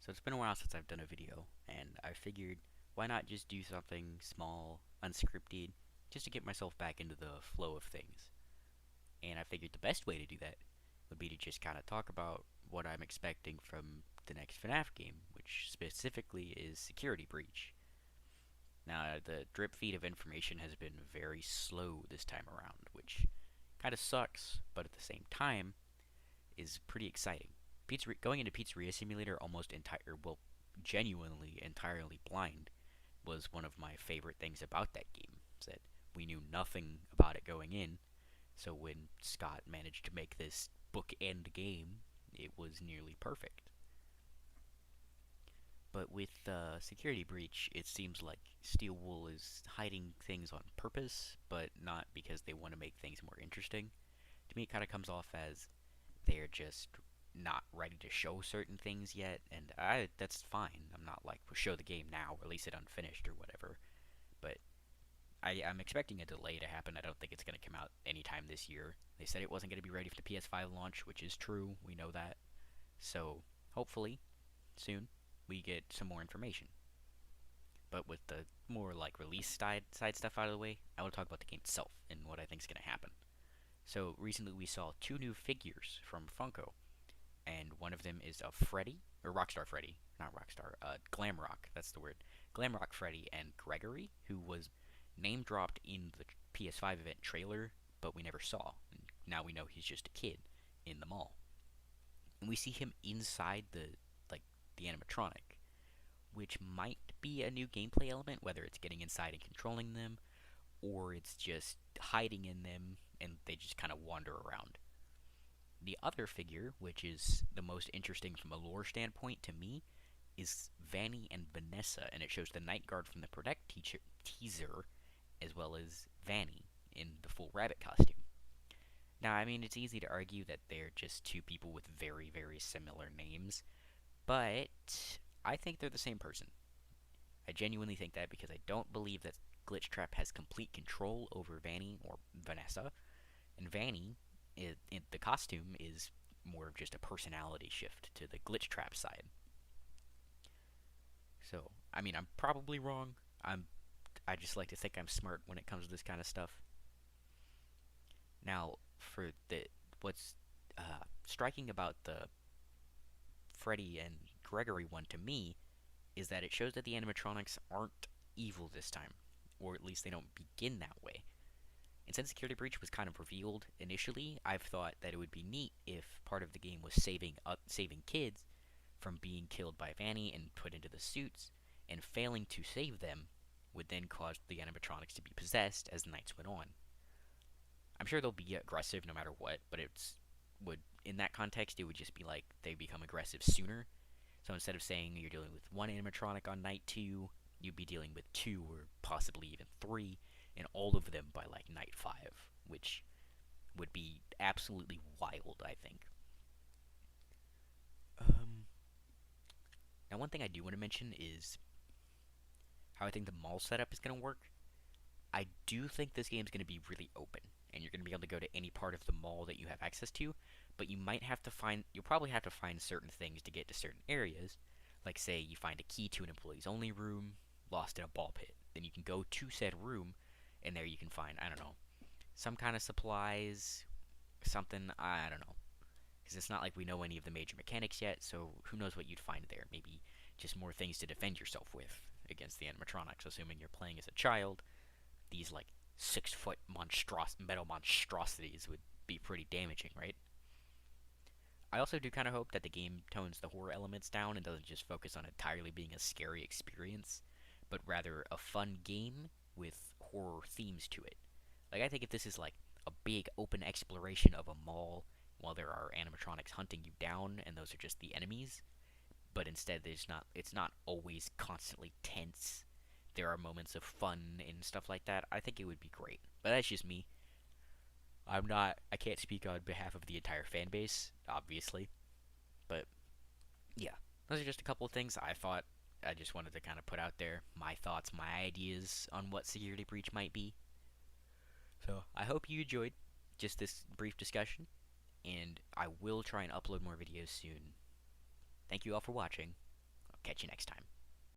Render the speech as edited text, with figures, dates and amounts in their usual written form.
So it's been a while since I've done a video, and I figured why not just do something small, unscripted, just to get myself back into the flow of things. And I figured the best way to do that would be to just kind of talk about what I'm expecting from the next FNAF game, which specifically is Security Breach. Now, the drip feed of information has been very slow this time around, which kind of sucks, but at the same time is pretty exciting. Going into Pizzeria Simulator almost genuinely entirely blind was one of my favorite things about that game. Is that we knew nothing about it going in, so when Scott managed to make this bookend game, it was nearly perfect. But with Security Breach, it seems like Steel Wool is hiding things on purpose, but not because they want to make things more interesting. To me, it kind of comes off as they're just not ready to show certain things yet, and that's fine. I'm not like, we'll show the game now, release it unfinished or whatever. But I'm expecting a delay to happen. I don't think it's going to come out anytime this year. They said it wasn't going to be ready for the PS5 launch, which is true. We know that. So hopefully, soon, we get some more information. But with the more like release side stuff out of the way, I want to talk about the game itself and what I think is going to happen. So recently we saw two new figures from Funko, and one of them is a Freddy, or Rockstar Freddy, not Rockstar, Glamrock, that's the word. Glamrock Freddy and Gregory, who was name dropped in the PS5 event trailer, but we never saw. And now we know he's just a kid in the mall. And we see him inside the animatronic, which might be a new gameplay element, whether it's getting inside and controlling them, or it's just hiding in them and they just kind of wander around. The other figure, which is the most interesting from a lore standpoint to me, is Vanny and Vanessa, and it shows the Night Guard from the Protect teaser, as well as Vanny in the full rabbit costume. Now, I mean, it's easy to argue that they're just two people with very, very similar names, but I think they're the same person. I genuinely think that because I don't believe that Glitchtrap has complete control over Vanny or Vanessa, and Vanny in the costume is more of just a personality shift to the Glitchtrap side. So, I mean, I'm probably wrong. I just like to think I'm smart when it comes to this kind of stuff. Now, for the what's striking about the Freddy and Gregory one to me is that it shows that the animatronics aren't evil this time, or at least they don't begin that way. And since Security Breach was kind of revealed initially, I've thought that it would be neat if part of the game was saving kids from being killed by Vanny and put into the suits, and failing to save them would then cause the animatronics to be possessed as the nights went on. I'm sure they'll be aggressive no matter what, but in that context it would just be like they become aggressive sooner. So instead of saying you're dealing with one animatronic on night 2, you'd be dealing with 2 or possibly even 3, and all of them by like night 5, which would be absolutely wild, I think. Now, one thing I do want to mention is how I think the mall setup is going to work. I do think this game is going to be really open, and you're going to be able to go to any part of the mall that you have access to, but you'll probably have to find certain things to get to certain areas. Like, say, you find a key to an employees only room lost in a ball pit. Then you can go to said room, and there you can find, I don't know, some kind of supplies, something, I don't know. Because it's not like we know any of the major mechanics yet, so who knows what you'd find there. Maybe just more things to defend yourself with against the animatronics, assuming you're playing as a child. These, like, 6-foot metal monstrosities would be pretty damaging, right? I also do kind of hope that the game tones the horror elements down and doesn't just focus on entirely being a scary experience, but rather a fun game with horror themes to it. Like, I think if this is like a big open exploration of a mall while there are animatronics hunting you down and those are just the enemies, but instead it's not always constantly tense. There are moments of fun and stuff like that. I think it would be great. But that's just me. I can't speak on behalf of the entire fan base, obviously. But yeah, those are just a couple of things I thought I just wanted to kind of put out there. My thoughts, my ideas on what Security Breach might be. So I hope you enjoyed just this brief discussion, and I will try and upload more videos soon. Thank you all for watching. catch you next time.